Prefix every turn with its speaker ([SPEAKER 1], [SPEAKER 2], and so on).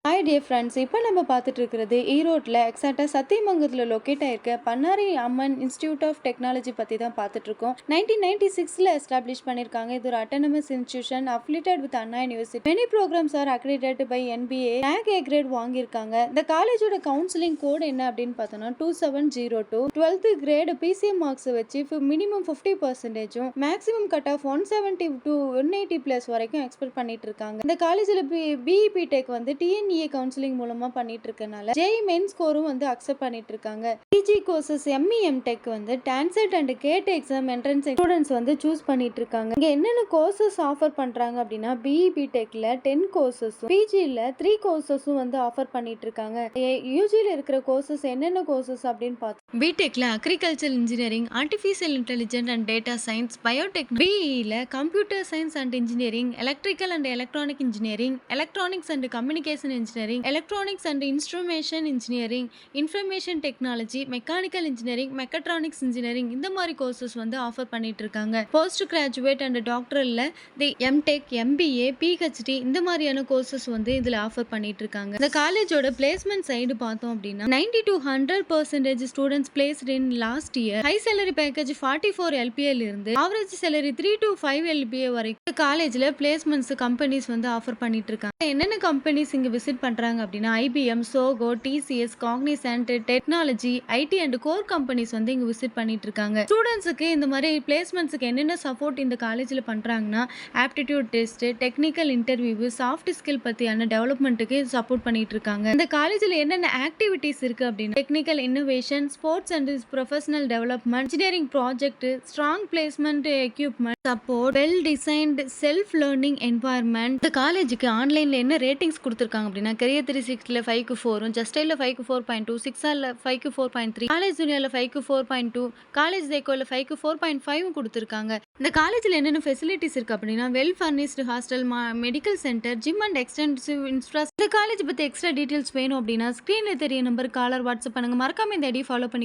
[SPEAKER 1] Hi dear friends, இப்போ நம்ம பார்த்துட்டு இருக்கிறது ஈரோட்டில் எக்ஸாக்டாக சத்தியமங்கலத்தில் லொக்கேட் ஆயிருக்க Bannari Amman institute of technology பற்றி தான் பார்த்துட்ருக்கோம். 1996 எஸ்டாப்ளிஷ் பண்ணியிருக்காங்க. இது ஒரு autonomous institution affiliated with Anna university. Many programs are accredited by NBA NAC A grade வாங்கியிருக்காங்க. இந்த காலேஜோட கவுன்சிலிங் கோட் என்ன அப்படின்னு பார்த்தோன்னா 2702. 12th கிரேடு PCM மார்க்ஸ் வச்சு minimum 50% maximum cut off 170 to 180 plus வரைக்கும் எக்ஸ்பெக்ட் பண்ணிட்டு இருக்காங்க. இந்த காலேஜில் BEP டெக் வந்து TNE கவுன்சிலிங் மூலமா பண்ணிட்டு இருக்கனால JEE மெயின் ஸ்கோரும் வந்து அக்செப்ட் பண்ணிட்டு இருக்காங்க. PG கோர்சஸ் ME MTech வந்து TANCET and GATE exam entrance students வந்து சூஸ் பண்ணிட்டு இருக்காங்க. இங்க என்னென்ன கோர்சஸ் ஆஃபர் பண்றாங்க அப்படின்னா BEP டெக்ல 10 கோர்சஸும் PGல 3 கோர்சஸும் வந்து ஆஃபர் பண்ணிட்டு இருக்காங்க. UGல இருக்கிற கோர்சஸ் என்னென்ன கோர்சஸ் அப்படின்னு பார்த்தோம். BTechல agriculture engineering, artificial intelligence and data science, biotech. BEல computer science and engineering, electrical and electronic engineering, electronics and communication engineering, electronics and instrumentation engineering, information technology, mechanical engineering, mechatronics engineering, இந்த மாதிரி courses வந்து offer பண்ணிட்டு இருக்காங்க. Post graduate and டாக்டரல்ல MTech, MBA, PhD இந்த மாதிரியான courses வந்து இதுல ஆஃபர் பண்ணிட்டு இருக்காங்க. இந்த காலேஜோட பிளேஸ்மெண்ட் சைடு பார்த்தோம் அப்படின்னா 90 to 100% students placed in last year. High salary package 44 LPA இருந்து ஆவரேஜ் சேலரி 3 to 5 LPA வரைக்கும் காலேஜ்ல பிளேஸ்மெண்ட்ஸ் கம்பெனிஸ் வந்து ஆஃபர் பண்ணிட்டு இருக்காங்க. என்னென்ன கம்பெனிஸ் இங்க விசிட் பண்றாங்க அப்படின்னா IBM, SOGO, TCS, Cognizant, technology, IT and core companies வந்து இங்க விசிட் பண்ணிட்டு இருக்காங்க. ஸ்டூடெண்ட்ஸுக்கு இந்த மாதிரி பிளேஸ்மெண்ட்ஸ்க்கு என்னென்ன சப்போர்ட் இந்த காலேஜ்ல பண்றாங்கன்னா aptitude test, technical interview, soft skill பத்தியான டெவலப்மெண்ட்டுக்கு சப்போர்ட் பண்ணிட்டு இருக்காங்க. இந்த காலேஜ்ல என்னென்ன ஆக்டிவிட்டிஸ் இருக்கு அப்படின்னா technical innovation, sports and professional development, engineering project, strong placement equipment support, well designed self learning environment. இந்த காலேஜுக்கு ஆன்லைன்ல என்ன ரேட்டிங்ஸ் கொடுத்துருக்காங்க அப்படின்னா Career 360ல 5க்கு 4, ஜஸ்டைல 5க்கு 4.2, 6ஆர்ல 5க்கு 4.3, காலேஜ் ஜூனியர்ல 5க்கு 4.2, காலேஜ் தேக்கோல 5க்கு 4.5 கொடுத்துருக்காங்க. இந்த காலேஜில் என்னென்ன ஃபெசிலிட்டிஸ் இருக்கு அப்படின்னா well furnished hostel, medical centre, gym and extensive infrastructure. இந்த காலேஜ் பத்தி எக்ஸ்ட்ரா டீடைல்ஸ் வேணும் அப்படின்னா ஸ்கிரீன்ல தெரிய நம்பர் காலர் வாட்ஸ்அப் பண்ணுங்க. மறக்காம இந்த ஐடி ஃபாலோ பண்ணி